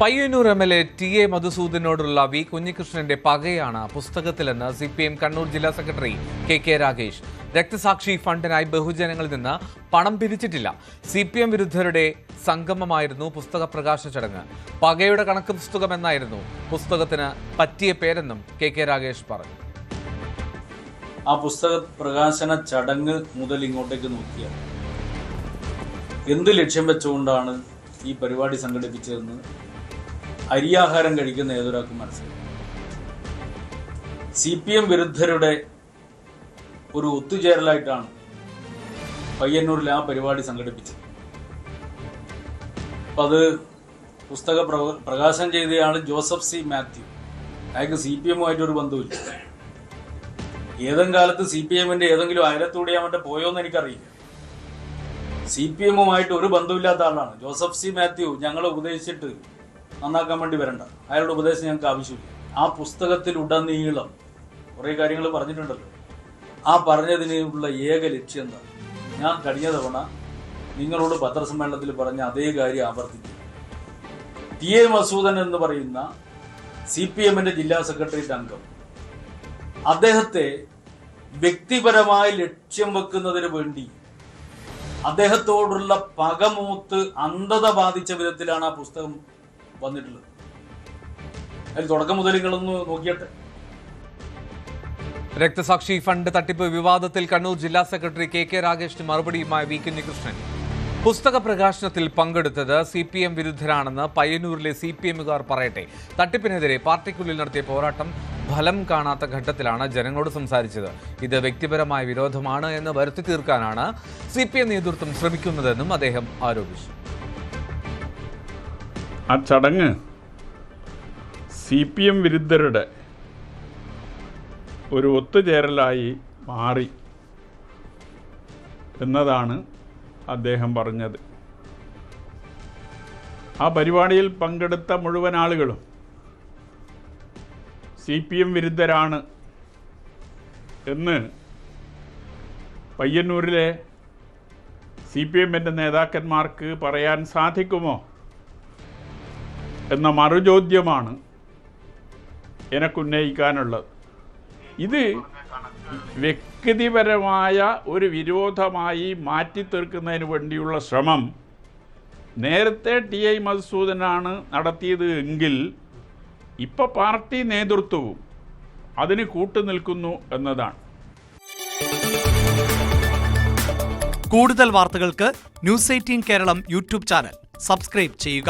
Payyanur MLA TA മധുസൂദനോടുള്ള V കുഞ്ഞികൃഷ്ണന്റെ പകയാണ് പുസ്തകത്തിലെന്ന് CPM കണ്ണൂർ ജില്ലാ സെക്രട്ടറി KK രാഗേഷ്. രക്തസാക്ഷി ഫണ്ടിനായി ബഹുജനങ്ങളിൽ നിന്ന് പണം പിരിച്ചിട്ടില്ല. CPM വിരുദ്ധരുടെ സംഗമമായിരുന്നു പുസ്തക പ്രകാശന ചടങ്ങ്. പകയുടെ കണക്ക് പുസ്തകം എന്നായിരുന്നു പുസ്തകത്തിന് പറ്റിയ പേരെന്നും KK രാഗേഷ് പറഞ്ഞു. ആ പുസ്തക പ്രകാശന ചടങ്ങ് മുതൽ ഇങ്ങോട്ടേക്ക് നോക്കിയാൽ എന്ത് ലക്ഷ്യം വെച്ചുകൊണ്ടാണ് ഈ പരിപാടി സംഘടിപ്പിച്ചതെന്ന് അരിയാഹാരം കഴിക്കുന്ന ഏതൊരാൾക്കും മനസ്സിലായി. CPM വിരുദ്ധരുടെ ഒരു ഒത്തുചേരലായിട്ടാണ് പയ്യന്നൂരിൽ ആ പരിപാടി സംഘടിപ്പിച്ചത്. അപ്പം അത് പുസ്തക പ്രകാശനം ചെയ്തയാൾ ജോസഫ് C. മാത്യു. അയാൾക്ക് CPM-ഉമായിട്ട് ഒരു ബന്ധമില്ല. ഏതെങ്കിലും കാലത്ത് CPM-ന്റെ ഏതെങ്കിലും അയലത്തൂടെ മറ്റേ പോയോന്ന് എനിക്കറിയില്ല. CPM-ഉമായിട്ട് ഒരു ബന്ധമില്ലാത്ത ആളാണ് ജോസഫ് C. മാത്യു. ഞങ്ങളെ ഉപദേശിച്ചിട്ട് നന്നാക്കാൻ വേണ്ടി വരണ്ട, അയാളുടെ ഉപദേശം ഞങ്ങൾക്ക് ആവശ്യമില്ല. ആ പുസ്തകത്തിൽ ഉടനീളം കുറേ കാര്യങ്ങൾ പറഞ്ഞിട്ടുണ്ടല്ലോ. ആ പറഞ്ഞതിനുള്ള ഏക ലക്ഷ്യം എന്താ? ഞാൻ കഴിഞ്ഞ തവണ നിങ്ങളോട് പത്രസമ്മേളനത്തിൽ പറഞ്ഞ അതേ കാര്യം ആവർത്തിക്കും. TA മധുസൂദൻ എന്ന് പറയുന്ന CPM-ന്റെ ജില്ലാ സെക്രട്ടേറിയറ്റ് അംഗം അദ്ദേഹത്തെ വ്യക്തിപരമായി ലക്ഷ്യം വെക്കുന്നതിന് വേണ്ടി അദ്ദേഹത്തോടുള്ള പകമൂത്ത് അന്ധത ബാധിച്ച വിധത്തിലാണ് ആ പുസ്തകം വന്നിട്ടുള്ളത്. അതിൽ തുടക്കം മുതൽ നിങ്ങളൊന്ന് നോക്കിയട്ടെ. രക്തസാക്ഷി ഫണ്ട് തട്ടിപ്പ് വിവാദത്തിൽ കണ്ണൂർ ജില്ലാ സെക്രട്ടറി KK രാഗേഷിന് മറുപടിയുമായി വി കുഞ്ഞികൃഷ്ണൻ. പുസ്തക പ്രകാശനത്തിൽ പങ്കെടുത്തത് CPM വിരുദ്ധരാണെന്ന് പയ്യന്നൂരിലെ CPM-കാർ പറയട്ടെ. തട്ടിപ്പിനെതിരെ പാർട്ടിക്കുള്ളിൽ നടത്തിയ പോരാട്ടം ഫലം കാണാത്ത ഘട്ടത്തിലാണ് ജനങ്ങളോട് സംസാരിച്ചത്. ഇത് വ്യക്തിപരമായ വിരോധമാണ് എന്ന് വരുത്തി തീർക്കാനാണ് CPM നേതൃത്വം ശ്രമിക്കുന്നതെന്നും അദ്ദേഹം ആരോപിച്ചു. ആ ചടങ്ങ് CPM വിരുദ്ധരുടെ ഒരു ഒത്തുചേരലായി മാറി എന്നതാണ് അദ്ദേഹം പറഞ്ഞത്. ആ പരിപാടിയിൽ പങ്കെടുത്ത മുഴുവൻ ആളുകളും CPM വിരുദ്ധരാണ് എന്ന് പയ്യന്നൂരിലെ CPM-ന്റെ നേതാക്കന്മാർക്ക് പറയാൻ സാധിക്കുമോ എന്ന മറുചോദ്യമാണ് എനിക്കുന്നയിക്കാനുള്ളത്. ഇത് വ്യക്തിപരമായ ഒരു വിരോധമായി മാറ്റി തീർക്കുന്നതിന് വേണ്ടിയുള്ള ശ്രമം നേരത്തെ TA മധുസൂദനാണ് നടത്തിയത് എങ്കിൽ ഇപ്പോൾ പാർട്ടി നേതൃത്വവും അതിന് കൂട്ടുനിൽക്കുന്നു എന്നതാണ്. കൂടുതൽ വാർത്തകൾക്ക് News 18 Keralam YouTube channel subscribe ചെയ്യുക.